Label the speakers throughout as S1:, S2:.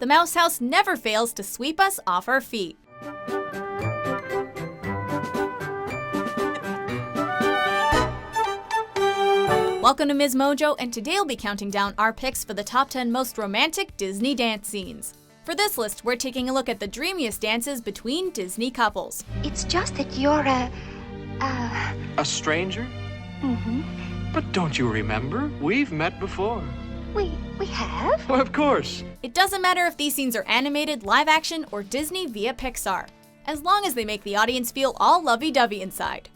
S1: the Mouse House never fails to sweep us off our feet. Welcome to MsMojo, and today we'll be counting down our picks for the top 10 most romantic Disney dance scenes. For this list, we're taking a look at the dreamiest dances between Disney couples.
S2: It's just that you're a
S3: stranger?
S2: Mm-hmm.
S3: But don't you remember? We've met before.
S2: We have?
S3: Well, of course.
S1: It doesn't matter if these scenes are animated, live action, or Disney via Pixar, as long as they make the audience feel all lovey-dovey inside.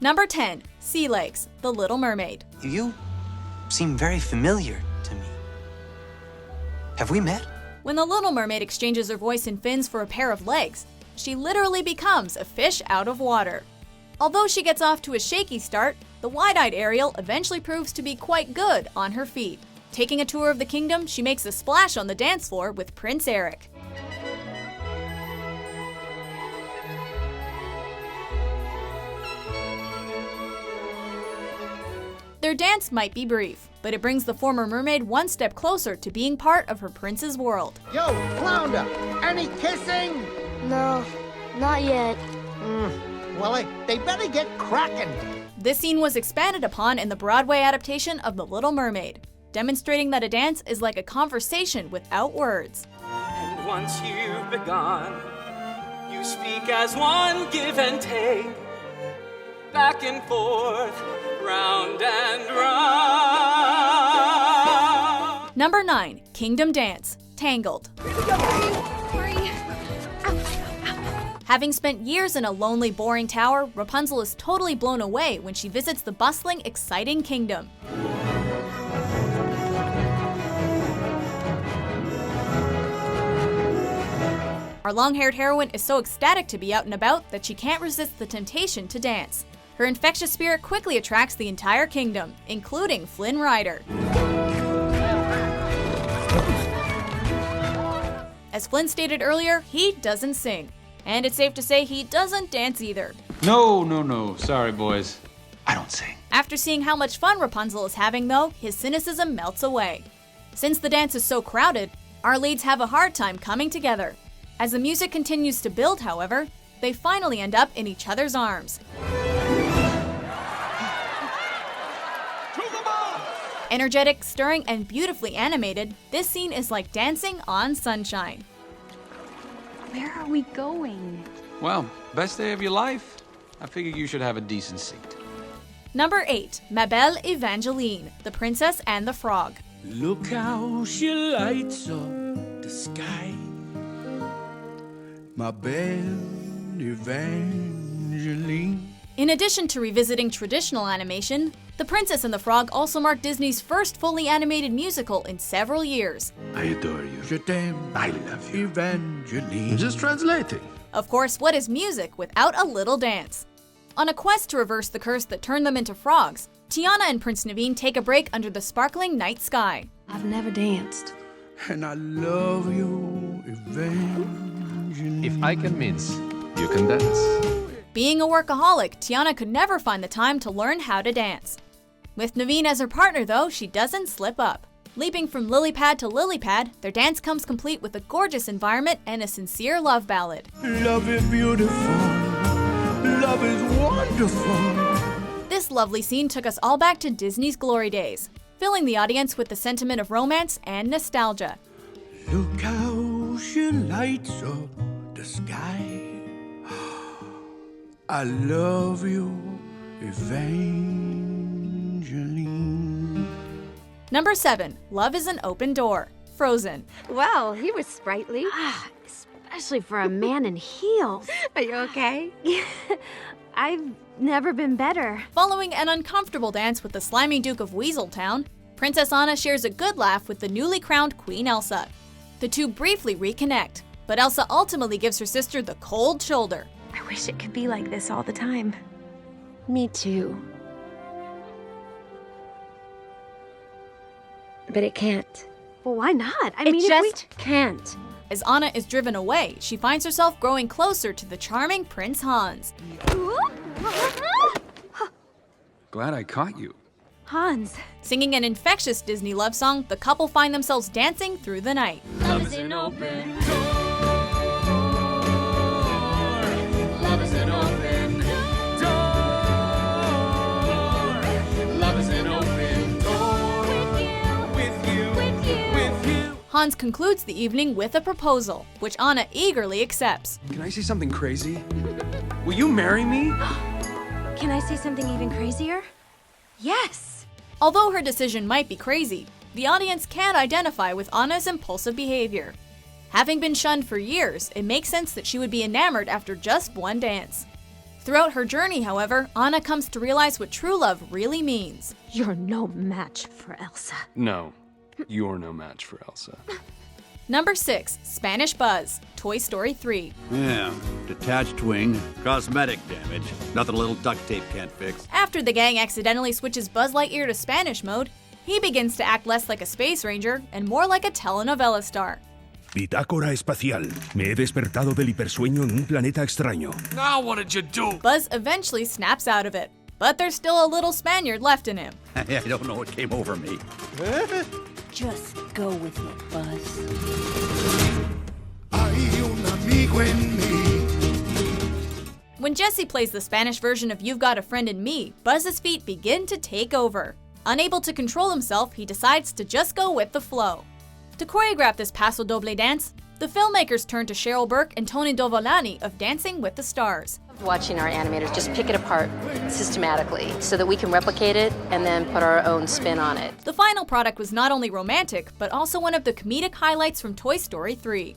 S1: Number 10. Sea Legs, The Little Mermaid.
S4: You seem very familiar to me. Have we met?
S1: When the Little Mermaid exchanges her voice and fins for a pair of legs, she literally becomes a fish out of water. Although she gets off to a shaky start, the wide-eyed Ariel eventually proves to be quite good on her feet. Taking a tour of the kingdom, she makes a splash on the dance floor with Prince Eric. Their dance might be brief, but it brings the former mermaid one step closer to being part of her prince's world.
S5: Yo, Flounder, any kissing?
S2: No, not yet.
S5: Well, they better get cracking.
S1: This scene was expanded upon in the Broadway adaptation of The Little Mermaid, demonstrating that a dance is like a conversation without words.
S6: And once you've begun, you speak as one, give and take, back and forth, round and round.
S1: Number 9. Kingdom Dance, Tangled. Having spent years in a lonely, boring tower, Rapunzel is totally blown away when she visits the bustling, exciting kingdom. Our long-haired heroine is so ecstatic to be out and about that she can't resist the temptation to dance. Her infectious spirit quickly attracts the entire kingdom, including Flynn Rider. As Flynn stated earlier, he doesn't sing. And it's safe to say he doesn't dance either.
S7: No. Sorry, boys.
S4: I don't sing.
S1: After seeing how much fun Rapunzel is having, though, his cynicism melts away. Since the dance is so crowded, our leads have a hard time coming together. As the music continues to build, however, they finally end up in each other's arms. Energetic, stirring, and beautifully animated, this scene is like dancing on sunshine.
S8: Where are we going?
S7: Well, best day of your life. I figure you should have a decent seat.
S1: Number 8. Ma Belle Evangeline, The Princess and the Frog.
S9: Look how she lights up the sky. Ma belle Evangeline.
S1: In addition to revisiting traditional animation, The Princess and the Frog also marked Disney's first fully animated musical in several years.
S9: I adore you. Je t'aime. I love you. Evangeline.
S10: Just translating.
S1: Of course, what is music without a little dance? On a quest to reverse the curse that turned them into frogs, Tiana and Prince Naveen take a break under the sparkling night sky.
S8: I've never danced.
S9: And I love you, Evangeline.
S10: If I can mince, you can dance.
S1: Being a workaholic, Tiana could never find the time to learn how to dance. With Naveen as her partner, though, she doesn't slip up. Leaping from lily pad to lily pad, their dance comes complete with a gorgeous environment and a sincere love ballad.
S9: Love is beautiful. Love is wonderful.
S1: This lovely scene took us all back to Disney's glory days, filling the audience with the sentiment of romance and nostalgia.
S9: Look how she lights up the sky. I love you, Evangeline.
S1: Number 7. Love is an Open Door, Frozen.
S11: Well, he was sprightly.
S8: Especially for a man in heels.
S11: Are you okay?
S8: I've never been better.
S1: Following an uncomfortable dance with the slimy Duke of Weaseltown, Princess Anna shares a good laugh with the newly crowned Queen Elsa. The two briefly reconnect, but Elsa ultimately gives her sister the cold shoulder.
S8: I wish it could be like this all the time.
S11: Me too. But it can't.
S8: Well, why not?
S11: It just can't.
S1: As Anna is driven away, she finds herself growing closer to the charming Prince Hans.
S7: Glad I caught you.
S8: Hans.
S1: Singing an infectious Disney love song, the couple find themselves dancing through the night.
S6: Love is an open door. Love is an open door. Love is an open door. With you, with you, with you.
S1: Hans concludes the evening with a proposal, which Anna eagerly accepts.
S7: Can I say something crazy? Will you marry me?
S8: Can I say something even crazier? Yes!
S1: Although her decision might be crazy, the audience can identify with Anna's impulsive behavior. Having been shunned for years, it makes sense that she would be enamored after just one dance. Throughout her journey, however, Anna comes to realize what true love really means.
S8: You're no match for Elsa.
S7: No, you're no match for Elsa.
S1: Number 6, Spanish Buzz, Toy Story 3.
S12: Yeah, detached wing, cosmetic damage, nothing a little duct tape can't fix.
S1: After the gang accidentally switches Buzz Lightyear to Spanish mode, he begins to act less like a space ranger and more like a telenovela star.
S9: Bitácora espacial. Me he despertado del hipersueño en un planeta extraño.
S7: Now what did you do?
S1: Buzz eventually snaps out of it, but there's still a little Spaniard left in him.
S12: I don't know what came over me.
S11: Just go with it, Buzz.
S9: Hay un amigo en mí.
S1: When Jesse plays the Spanish version of You've Got a Friend in Me, Buzz's feet begin to take over. Unable to control himself, he decides to just go with the flow. To choreograph this paso doble dance, the filmmakers turned to Cheryl Burke and Tony Dovolani of Dancing with the Stars.
S13: Watching our animators just pick it apart systematically so that we can replicate it and then put our own spin on it.
S1: The final product was not only romantic, but also one of the comedic highlights from Toy Story 3.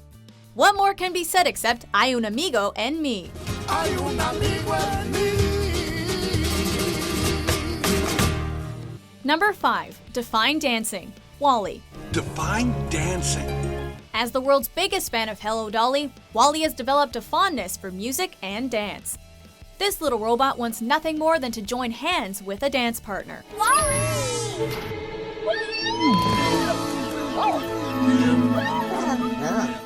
S1: What more can be said except Hay un amigo en mí?
S9: Hay un amigo en mí.
S1: Number 5, Define Dancing, WALL-E.
S9: Define dancing.
S1: As the world's biggest fan of Hello Dolly, WALL-E has developed a fondness for music and dance. This little robot wants nothing more than to join hands with a dance partner.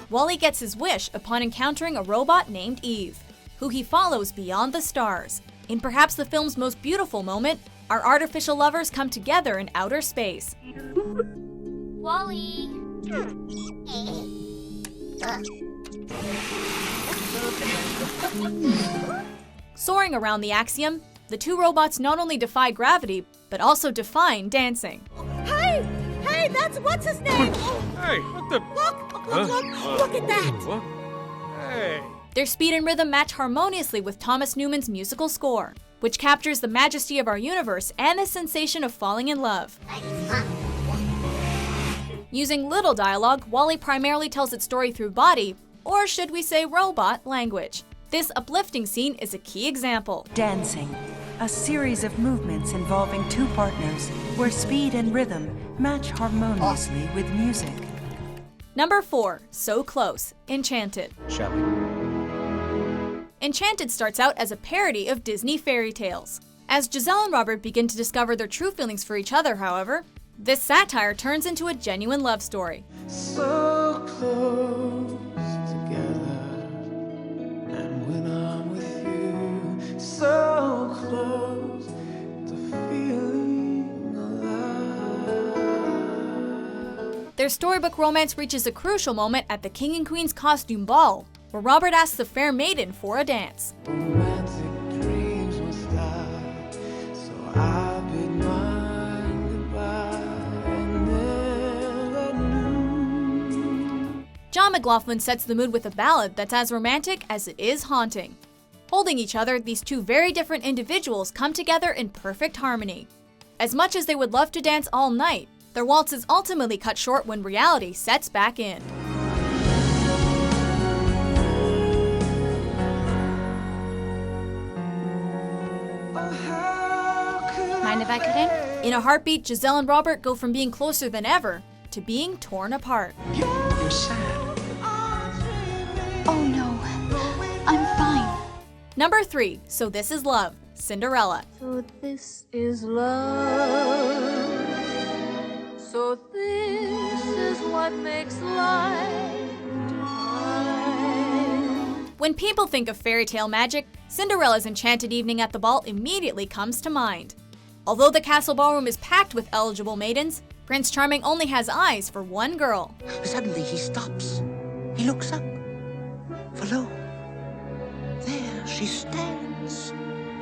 S1: WALL-E gets his wish upon encountering a robot named Eve, who he follows beyond the stars. In perhaps the film's most beautiful moment, our artificial lovers come together in outer space.
S2: Wally.
S1: Soaring around the axiom, the two robots not only defy gravity, but also define dancing.
S14: Hey! Hey, that's what's his name?
S7: Hey, what the?
S14: Look at that!
S7: What? Hey.
S1: Their speed and rhythm match harmoniously with Thomas Newman's musical score, which captures the majesty of our universe and the sensation of falling in love. Using little dialogue, WALL-E primarily tells its story through body, or should we say robot, language. This uplifting scene is a key example.
S15: Dancing, a series of movements involving two partners where speed and rhythm match harmoniously with music.
S1: Number 4, So Close, Enchanted.
S4: Shall we?
S1: Enchanted starts out as a parody of Disney fairy tales. As Giselle and Robert begin to discover their true feelings for each other, however, this satire turns into a genuine love story.
S16: So close together, and when I'm with you, so close to feeling alive.
S1: Their storybook romance reaches a crucial moment at the King and Queen's costume ball, where Robert asks the fair maiden for a dance.
S16: Romantic dreams must die, so I bid mine goodbye and never knew.
S1: John McLaughlin sets the mood with a ballad that's as romantic as it is haunting. Holding each other, these two very different individuals come together in perfect harmony. As much as they would love to dance all night, their waltz is ultimately cut short when reality sets back in.
S2: Mind if I cut in?
S1: In a heartbeat, Giselle and Robert go from being closer than ever to being torn apart.
S9: You're sad.
S2: Oh no, I'm fine.
S1: Number 3, So This Is Love, Cinderella.
S14: So this is love. So this is what makes life divine.
S1: When people think of fairy tale magic, Cinderella's enchanted evening at the ball immediately comes to mind. Although the castle ballroom is packed with eligible maidens, Prince Charming only has eyes for one girl.
S5: Suddenly he stops. He looks up. For lo, there she stands.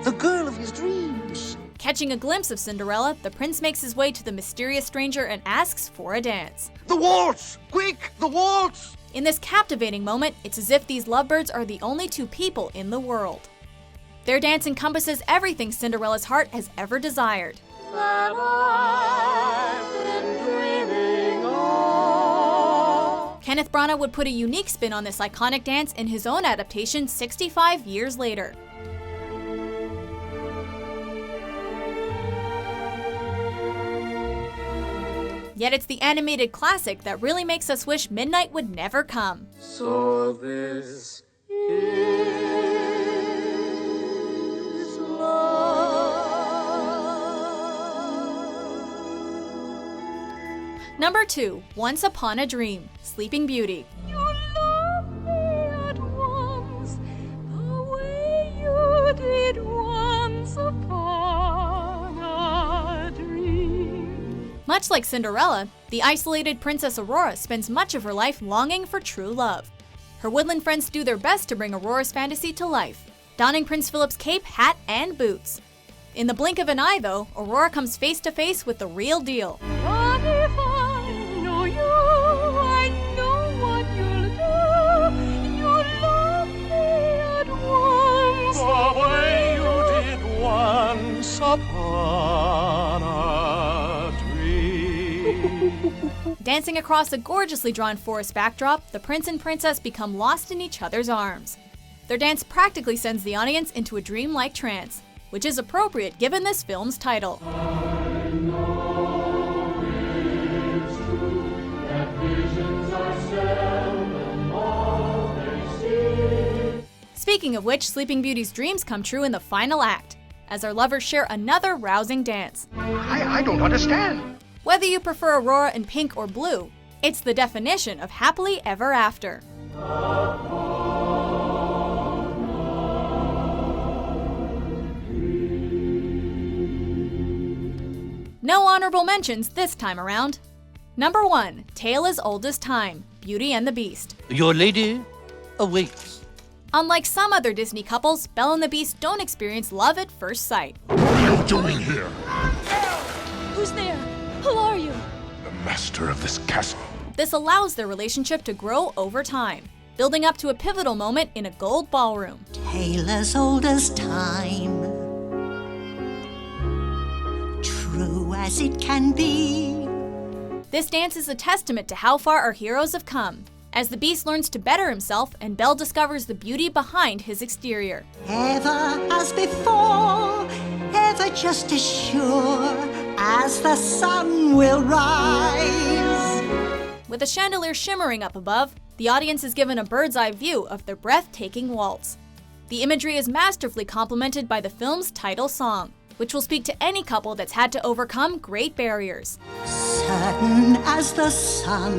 S5: The girl of his dreams.
S1: Catching a glimpse of Cinderella, the prince makes his way to the mysterious stranger and asks for a dance.
S5: The waltz! Quick, the waltz!
S1: In this captivating moment, it's as if these lovebirds are the only two people in the world. Their dance encompasses everything Cinderella's heart has ever desired.
S14: That I've been dreaming of.
S1: Kenneth Branagh would put a unique spin on this iconic dance in his own adaptation 65 years later. Yet it's the animated classic that really makes us wish midnight would never come.
S16: So this is love.
S1: Number 2, Once Upon a Dream, Sleeping Beauty.
S14: You love me at once, the way you did once upon a dream.
S1: Much like Cinderella, the isolated Princess Aurora spends much of her life longing for true love. Her woodland friends do their best to bring Aurora's fantasy to life, donning Prince Philip's cape, hat, and boots. In the blink of an eye, though, Aurora comes face to face with the real deal.
S14: But if I know you, I know what you'll do. You'll love me at once,
S16: the way you did once upon a dream.
S1: Dancing across a gorgeously drawn forest backdrop, the prince and princess become lost in each other's arms. Their dance practically sends the audience into a dreamlike trance, which is appropriate given this film's title. Speaking of which, Sleeping Beauty's dreams come true in the final act, as our lovers share another rousing dance.
S5: I don't understand.
S1: Whether you prefer Aurora in pink or blue, it's the definition of happily ever after. No honorable mentions this time around. Number 1, Tale as Old as Time, Beauty and the Beast.
S5: Your lady awaits.
S1: Unlike some other Disney couples, Belle and the Beast don't experience love at first sight.
S17: What are you doing here?
S8: Who's there? Who are you?
S17: The master of this castle.
S1: This allows their relationship to grow over time, building up to a pivotal moment in a gold ballroom.
S18: Tale as old as time, true as it can be.
S1: This dance is a testament to how far our heroes have come, as the Beast learns to better himself and Belle discovers the beauty behind his exterior.
S18: Ever as before, ever just as sure as the sun will rise.
S1: With a chandelier shimmering up above, the audience is given a bird's eye view of their breathtaking waltz. The imagery is masterfully complemented by the film's title song, which will speak to any couple that's had to overcome great barriers.
S18: Certain as the sun,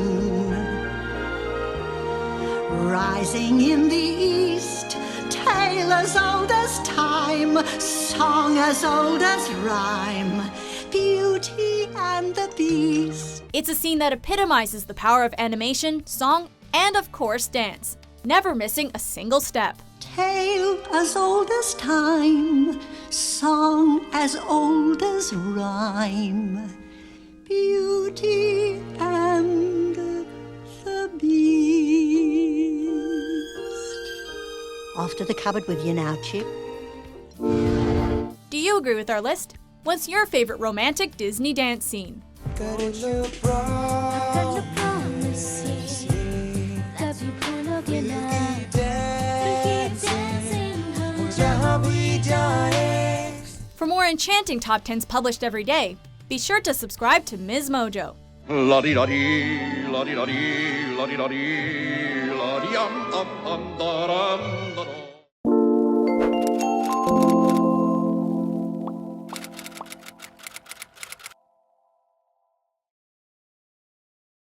S18: rising in the east, tale as old as time, song as old as rhyme, Beauty and the Beast.
S1: It's a scene that epitomizes the power of animation, song, and of course dance, never missing a single step.
S18: Tale as old as time, song as old as rhyme, Beauty and the Beast. Off to the cupboard with you now, Chip.
S1: Do you agree with our list? What's your favorite romantic Disney dance scene? For more enchanting top 10s published every day, be sure to subscribe to MsMojo.
S12: La-di-da-dee, la-di-da-dee, la-di-da-dee, la-di-yum-um-um-da-dum-da-dum.